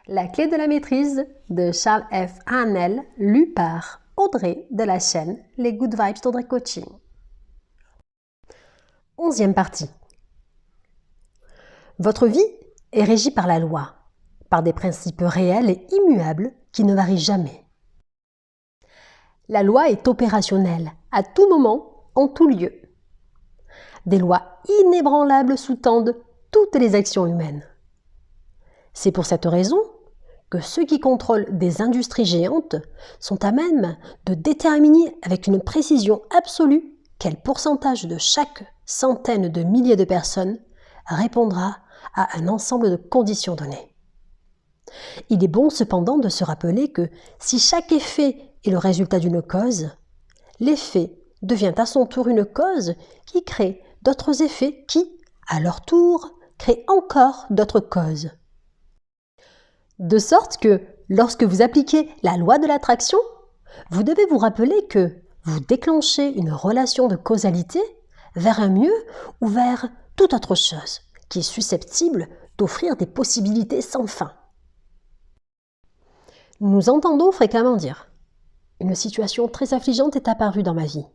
La clé de la maîtrise de Charles F. Haanel, lu par Audrey de la chaîne Les Good Vibes d'Audrey Coaching. 11e partie. Votre vie est régie par la loi, par des principes réels et immuables qui ne varient jamais. La loi est opérationnelle à tout moment, en tout lieu. Des lois inébranlables sous-tendent toutes les actions humaines. C'est pour cette raison que ceux qui contrôlent des industries géantes sont à même de déterminer avec une précision absolue quel pourcentage de chaque centaine de milliers de personnes répondra à un ensemble de conditions données. Il est bon cependant de se rappeler que si chaque effet est le résultat d'une cause, l'effet devient à son tour une cause qui crée d'autres effets qui, à leur tour, créent encore d'autres causes. De sorte que, lorsque vous appliquez la loi de l'attraction, vous devez vous rappeler que vous déclenchez une relation de causalité vers un mieux ou vers toute autre chose qui est susceptible d'offrir des possibilités sans fin. Nous entendons fréquemment dire « Une situation très affligeante est apparue dans ma vie.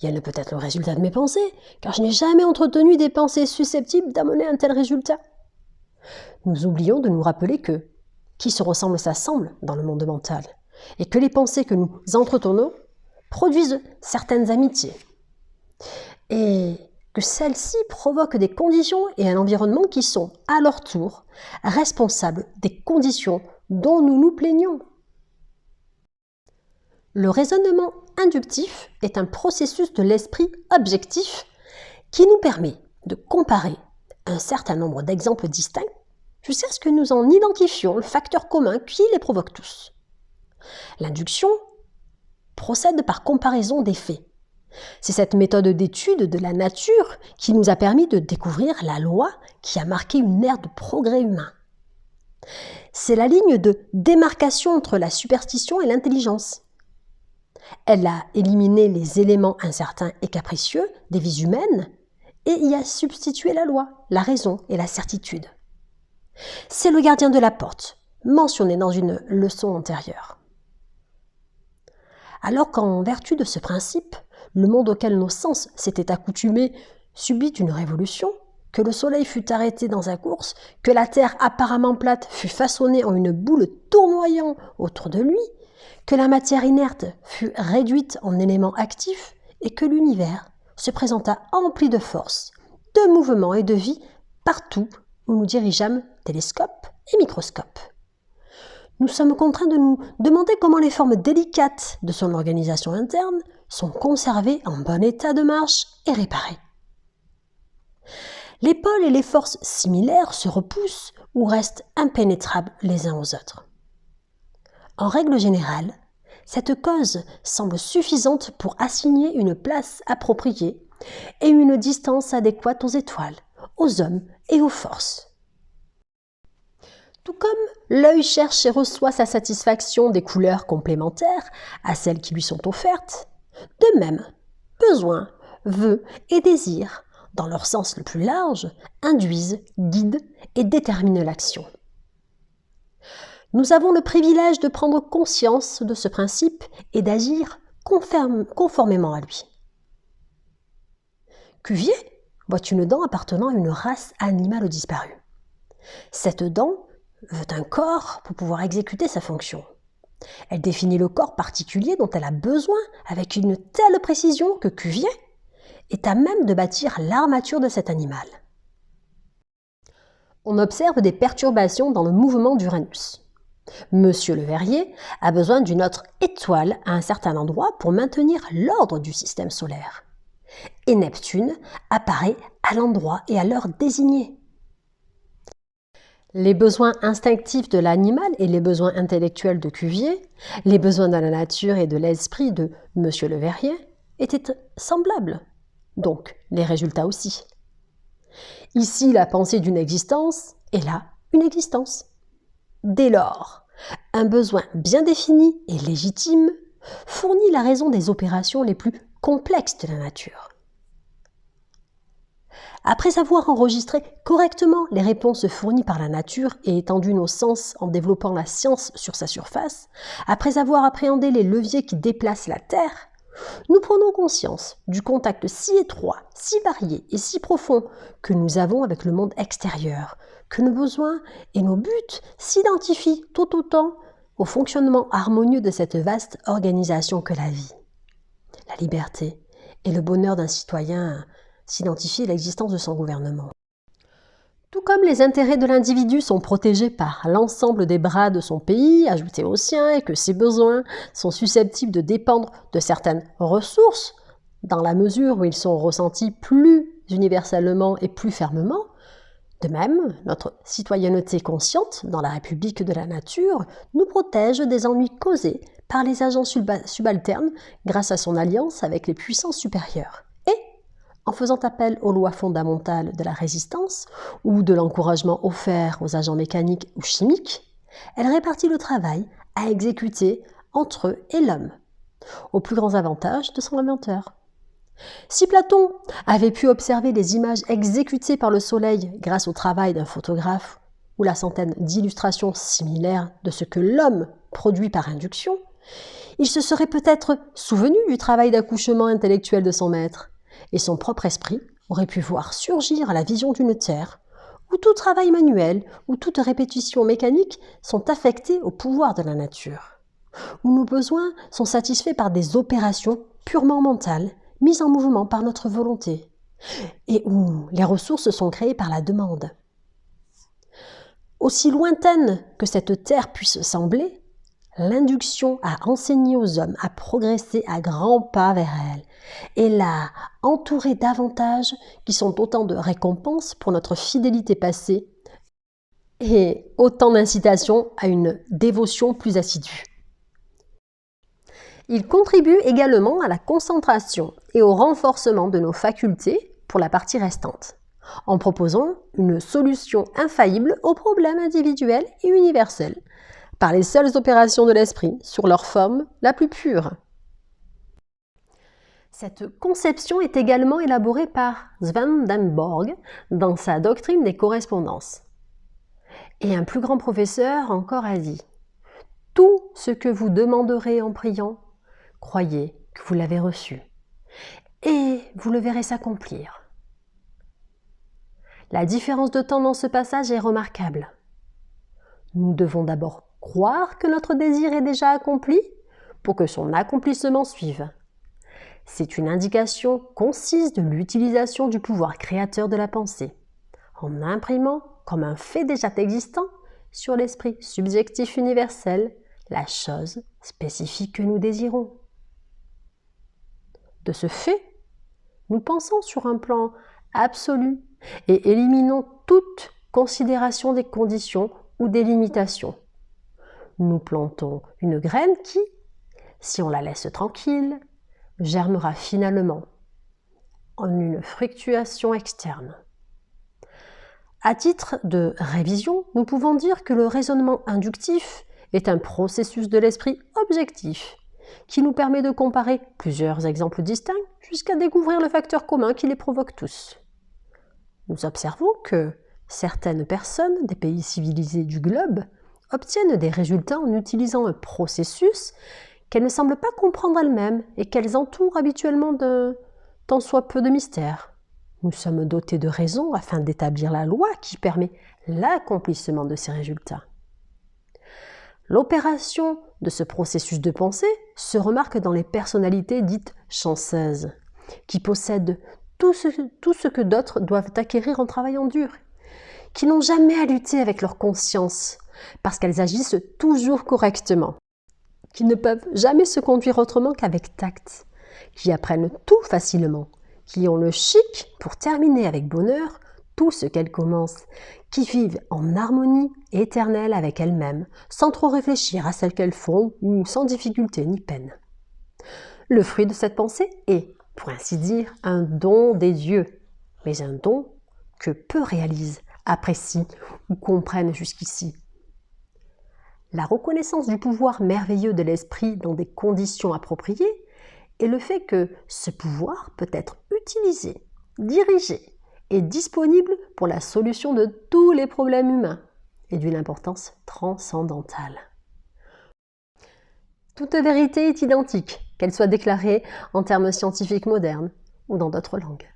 Et elle ne peut être le résultat de mes pensées, car je n'ai jamais entretenu des pensées susceptibles d'amener un tel résultat. » Nous oublions de nous rappeler que qui se ressemble s'assemble dans le monde mental, et que les pensées que nous entretenons produisent certaines amitiés, et que celles-ci provoquent des conditions et un environnement qui sont, à leur tour, responsables des conditions dont nous nous plaignons. Le raisonnement inductif est un processus de l'esprit objectif qui nous permet de comparer un certain nombre d'exemples distincts jusqu'à ce que nous en identifions le facteur commun qui les provoque tous. L'induction procède par comparaison des faits. C'est cette méthode d'étude de la nature qui nous a permis de découvrir la loi qui a marqué une ère de progrès humain. C'est la ligne de démarcation entre la superstition et l'intelligence. Elle a éliminé les éléments incertains et capricieux des vies humaines et y a substitué la loi, la raison et la certitude. C'est le gardien de la porte, mentionné dans une leçon antérieure. Alors qu'en vertu de ce principe, le monde auquel nos sens s'étaient accoutumés subit une révolution, que le soleil fut arrêté dans sa course, que la terre apparemment plate fut façonnée en une boule tournoyant autour de lui, que la matière inerte fut réduite en éléments actifs et que l'univers se présenta empli de force, de mouvement et de vie partout où nous dirigeâmes télescope et microscope. Nous sommes contraints de nous demander comment les formes délicates de son organisation interne sont conservées en bon état de marche et réparées. Les pôles et les forces similaires se repoussent ou restent impénétrables les uns aux autres. En règle générale, cette cause semble suffisante pour assigner une place appropriée et une distance adéquate aux étoiles, aux hommes et aux forces. Tout comme l'œil cherche et reçoit sa satisfaction des couleurs complémentaires à celles qui lui sont offertes, de même, besoin, vœux et désirs, dans leur sens le plus large, induisent, guident et déterminent l'action. Nous avons le privilège de prendre conscience de ce principe et d'agir conformément à lui. Cuvier voit une dent appartenant à une race animale disparue. Cette dent veut un corps pour pouvoir exécuter sa fonction. Elle définit le corps particulier dont elle a besoin avec une telle précision que Cuvier est à même de bâtir l'armature de cet animal. On observe des perturbations dans le mouvement d'Uranus. Monsieur Le Verrier a besoin d'une autre étoile à un certain endroit pour maintenir l'ordre du système solaire. Et Neptune apparaît à l'endroit et à l'heure désignée. Les besoins instinctifs de l'animal et les besoins intellectuels de Cuvier, les besoins de la nature et de l'esprit de Monsieur Le Verrier étaient semblables, donc les résultats aussi. Ici, la pensée d'une existence et là, une existence. Dès lors, un besoin bien défini et légitime fournit la raison des opérations les plus complexes de la nature. Après avoir enregistré correctement les réponses fournies par la nature et étendu nos sens en développant la science sur sa surface, après avoir appréhendé les leviers qui déplacent la Terre, nous prenons conscience du contact si étroit, si varié et si profond que nous avons avec le monde extérieur, que nos besoins et nos buts s'identifient tout autant au fonctionnement harmonieux de cette vaste organisation que la vie. La liberté et le bonheur d'un citoyen s'identifient à l'existence de son gouvernement. Tout comme les intérêts de l'individu sont protégés par l'ensemble des bras de son pays, ajoutés aux siens, et que ses besoins sont susceptibles de dépendre de certaines ressources, dans la mesure où ils sont ressentis plus universellement et plus fermement, de même, notre citoyenneté consciente dans la République de la nature nous protège des ennuis causés par les agents subalternes grâce à son alliance avec les puissances supérieures. En faisant appel aux lois fondamentales de la résistance ou de l'encouragement offert aux agents mécaniques ou chimiques, elle répartit le travail à exécuter entre eux et l'homme, au plus grand avantage de son inventeur. Si Platon avait pu observer les images exécutées par le soleil grâce au travail d'un photographe ou la centaine d'illustrations similaires de ce que l'homme produit par induction, il se serait peut-être souvenu du travail d'accouchement intellectuel de son maître, et son propre esprit aurait pu voir surgir à la vision d'une terre où tout travail manuel ou toute répétition mécanique sont affectés au pouvoir de la nature, où nos besoins sont satisfaits par des opérations purement mentales mises en mouvement par notre volonté, et où les ressources sont créées par la demande. Aussi lointaine que cette terre puisse sembler, l'induction a enseigné aux hommes à progresser à grands pas vers elle et l'a entourée d'avantages qui sont autant de récompenses pour notre fidélité passée et autant d'incitations à une dévotion plus assidue. Il contribue également à la concentration et au renforcement de nos facultés pour la partie restante, en proposant une solution infaillible aux problèmes individuels et universels, par les seules opérations de l'esprit sur leur forme la plus pure. Cette conception est également élaborée par Swedenborg dans sa doctrine des correspondances. Et un plus grand professeur encore a dit « Tout ce que vous demanderez en priant, croyez que vous l'avez reçu, et vous le verrez s'accomplir. » La différence de temps dans ce passage est remarquable. Nous devons d'abord croire que notre désir est déjà accompli pour que son accomplissement suive. C'est une indication concise de l'utilisation du pouvoir créateur de la pensée, en imprimant comme un fait déjà existant sur l'esprit subjectif universel la chose spécifique que nous désirons. De ce fait, nous pensons sur un plan absolu et éliminons toute considération des conditions ou des limitations. Nous plantons une graine qui, si on la laisse tranquille, germera finalement en une fructuation externe. À titre de révision, nous pouvons dire que le raisonnement inductif est un processus de l'esprit objectif qui nous permet de comparer plusieurs exemples distincts jusqu'à découvrir le facteur commun qui les provoque tous. Nous observons que certaines personnes des pays civilisés du globe obtiennent des résultats en utilisant un processus qu'elles ne semblent pas comprendre elles-mêmes et qu'elles entourent habituellement d'un tant soit peu de mystère. Nous sommes dotés de raison afin d'établir la loi qui permet l'accomplissement de ces résultats. L'opération de ce processus de pensée se remarque dans les personnalités dites chanceuses, qui possèdent tout ce que d'autres doivent acquérir en travaillant dur, qui n'ont jamais à lutter avec leur conscience, parce qu'elles agissent toujours correctement, qui ne peuvent jamais se conduire autrement qu'avec tact, qui apprennent tout facilement, qui ont le chic pour terminer avec bonheur tout ce qu'elles commencent, qui vivent en harmonie éternelle avec elles-mêmes, sans trop réfléchir à celles qu'elles font ou sans difficulté ni peine. Le fruit de cette pensée est, pour ainsi dire, un don des dieux, mais un don que peu réalisent, apprécient ou comprennent jusqu'ici. La reconnaissance du pouvoir merveilleux de l'esprit dans des conditions appropriées et le fait que ce pouvoir peut être utilisé, dirigé est disponible pour la solution de tous les problèmes humains et d'une importance transcendantale. Toute vérité est identique, qu'elle soit déclarée en termes scientifiques modernes ou dans d'autres langues.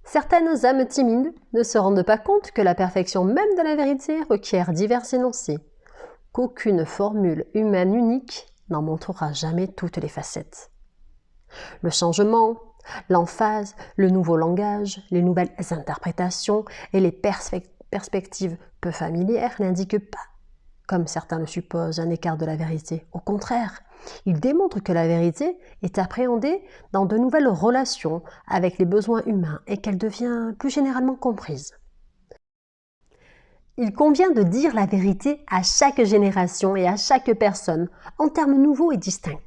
Certaines âmes timides ne se rendent pas compte que la perfection même de la vérité requiert divers énoncés, qu'aucune formule humaine unique n'en montrera jamais toutes les facettes. Le changement, l'emphase, le nouveau langage, les nouvelles interprétations et les perspectives peu familières n'indiquent pas, comme certains le supposent, un écart de la vérité. Au contraire, ils démontrent que la vérité est appréhendée dans de nouvelles relations avec les besoins humains et qu'elle devient plus généralement comprise. Il convient de dire la vérité à chaque génération et à chaque personne en termes nouveaux et distincts,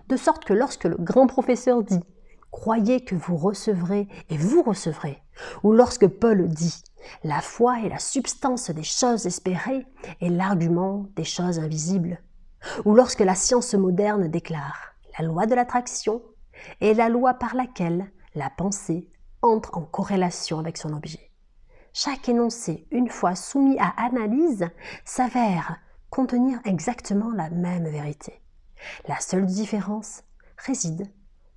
de sorte que lorsque le grand professeur dit « Croyez que vous recevrez et vous recevrez », ou lorsque Paul dit « La foi est la substance des choses espérées et l'argument des choses invisibles », ou lorsque la science moderne déclare « La loi de l'attraction est la loi par laquelle la pensée entre en corrélation avec son objet ». Chaque énoncé, une fois soumis à analyse, s'avère contenir exactement la même vérité. La seule différence réside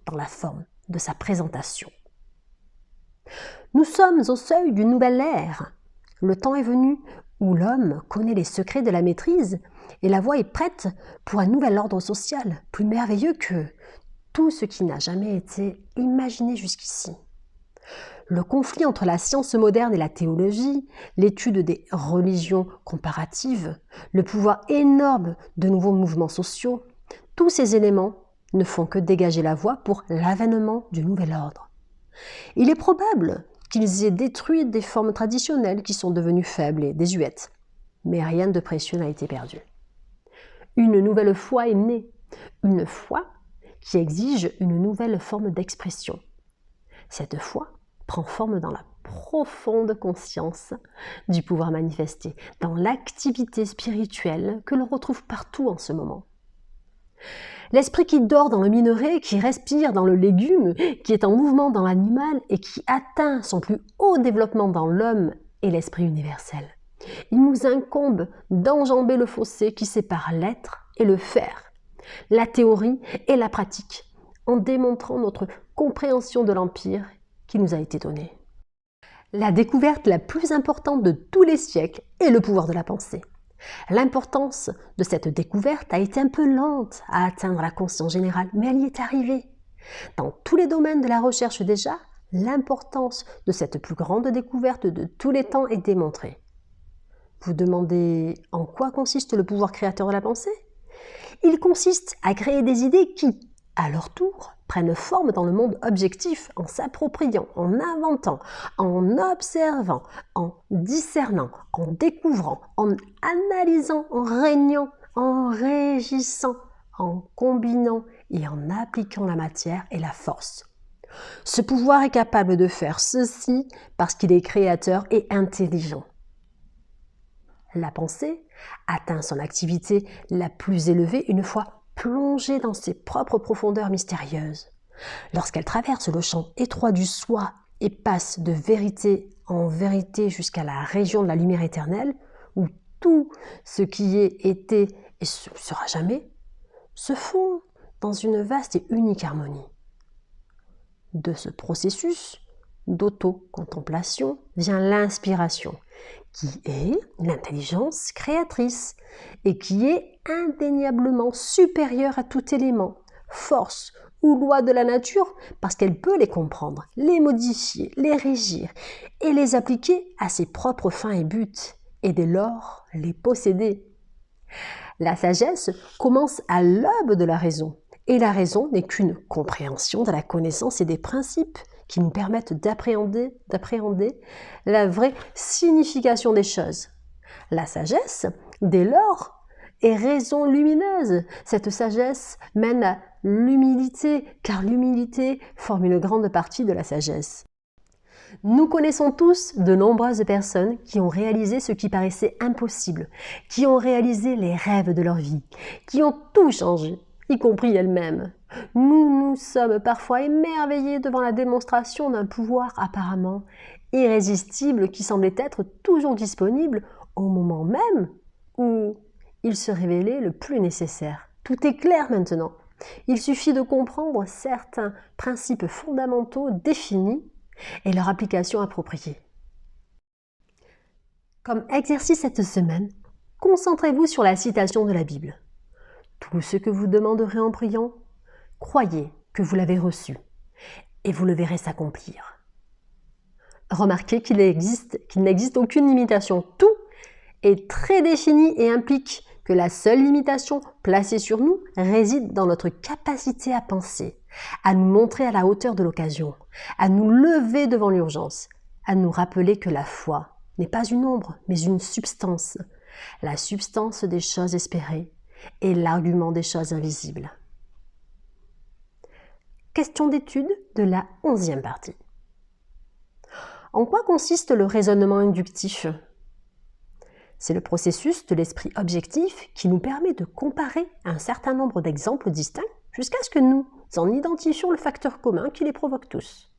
dans la forme de sa présentation. Nous sommes au seuil d'une nouvelle ère. Le temps est venu où l'homme connaît les secrets de la maîtrise et la voie est prête pour un nouvel ordre social, plus merveilleux que tout ce qui n'a jamais été imaginé jusqu'ici. Le conflit entre la science moderne et la théologie, l'étude des religions comparatives, le pouvoir énorme de nouveaux mouvements sociaux, tous ces éléments ne font que dégager la voie pour l'avènement du nouvel ordre. Il est probable qu'ils aient détruit des formes traditionnelles qui sont devenues faibles et désuètes, mais rien de précieux n'a été perdu. Une nouvelle foi est née, une foi qui exige une nouvelle forme d'expression. Cette foi prend forme dans la profonde conscience du pouvoir manifesté, dans l'activité spirituelle que l'on retrouve partout en ce moment. L'esprit qui dort dans le minerai, qui respire dans le légume, qui est en mouvement dans l'animal et qui atteint son plus haut développement dans l'homme est l'esprit universel. Il nous incombe d'enjamber le fossé qui sépare l'être et le faire, la théorie et la pratique, en démontrant notre compréhension de l'empire qui nous a été donné. La découverte la plus importante de tous les siècles est le pouvoir de la pensée. L'importance de cette découverte a été un peu lente à atteindre la conscience générale, mais elle y est arrivée. Dans tous les domaines de la recherche déjà, l'importance de cette plus grande découverte de tous les temps est démontrée. Vous demandez en quoi consiste le pouvoir créateur de la pensée ? Il consiste à créer des idées qui, à leur tour, prennent forme dans le monde objectif en s'appropriant, en inventant, en observant, en discernant, en découvrant, en analysant, en régnant, en régissant, en combinant et en appliquant la matière et la force. Ce pouvoir est capable de faire ceci parce qu'il est créateur et intelligent. La pensée atteint son activité la plus élevée une fois plongée dans ses propres profondeurs mystérieuses. Lorsqu'elle traverse le champ étroit du soi et passe de vérité en vérité jusqu'à la région de la lumière éternelle, où tout ce qui est, été et sera jamais, se fond dans une vaste et unique harmonie. De ce processus d'auto-contemplation vient l'inspiration, qui est l'intelligence créatrice et qui est indéniablement supérieure à tout élément, force ou loi de la nature parce qu'elle peut les comprendre, les modifier, les régir et les appliquer à ses propres fins et buts et dès lors les posséder. La sagesse commence à l'aube de la raison et la raison n'est qu'une compréhension de la connaissance et des principes qui nous permettent d'appréhender la vraie signification des choses. La sagesse, dès lors, est raison lumineuse. Cette sagesse mène à l'humilité, car l'humilité forme une grande partie de la sagesse. Nous connaissons tous de nombreuses personnes qui ont réalisé ce qui paraissait impossible, qui ont réalisé les rêves de leur vie, qui ont tout changé, y compris elles-mêmes. Nous sommes parfois émerveillés devant la démonstration d'un pouvoir apparemment irrésistible qui semblait être toujours disponible au moment même où il se révélait le plus nécessaire. Tout est clair maintenant. Il suffit de comprendre certains principes fondamentaux définis et leur application appropriée. Comme exercice cette semaine, concentrez-vous sur la citation de la Bible. Tout ce que vous demanderez en priant, croyez que vous l'avez reçu et vous le verrez s'accomplir. Remarquez qu'il n'existe aucune limitation. Tout est très défini et implique que la seule limitation placée sur nous réside dans notre capacité à penser, à nous montrer à la hauteur de l'occasion, à nous lever devant l'urgence, à nous rappeler que la foi n'est pas une ombre, mais une substance, la substance des choses espérées et l'argument des choses invisibles. Question d'étude de la 11e partie. En quoi consiste le raisonnement inductif ? C'est le processus de l'esprit objectif qui nous permet de comparer un certain nombre d'exemples distincts jusqu'à ce que nous en identifions le facteur commun qui les provoque tous.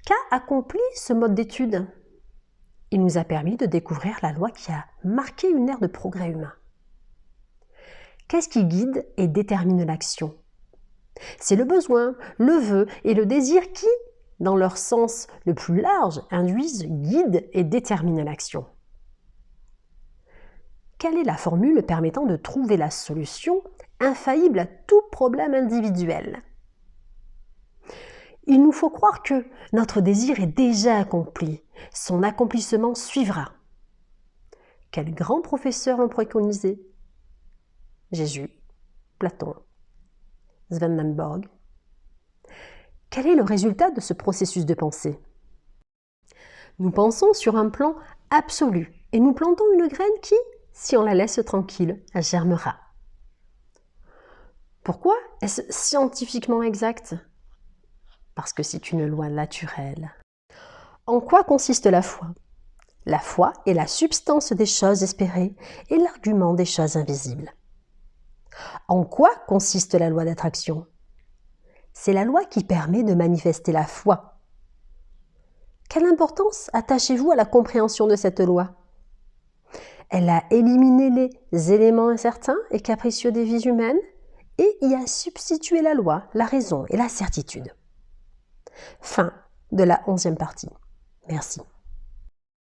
Qu'a accompli ce mode d'étude ? Il nous a permis de découvrir la loi qui a marqué une ère de progrès humain. Qu'est-ce qui guide et détermine l'action ? C'est le besoin, le vœu et le désir qui, dans leur sens le plus large, induisent, guident et déterminent l'action. Quelle est la formule permettant de trouver la solution infaillible à tout problème individuel ? Il nous faut croire que notre désir est déjà accompli, son accomplissement suivra. Quels grands professeurs l'ont préconisé ? Jésus, Platon, Swedenborg. Quel est le résultat de ce processus de pensée ? Nous pensons sur un plan absolu et nous plantons une graine qui, si on la laisse tranquille, germera. Pourquoi est-ce scientifiquement exact ? Parce que c'est une loi naturelle. En quoi consiste la foi ? La foi est la substance des choses espérées et l'argument des choses invisibles. En quoi consiste la loi d'attraction ? C'est la loi qui permet de manifester la foi. Quelle importance attachez-vous à la compréhension de cette loi ? Elle a éliminé les éléments incertains et capricieux des vies humaines et y a substitué la loi, la raison et la certitude. Fin de la 11e partie. Merci.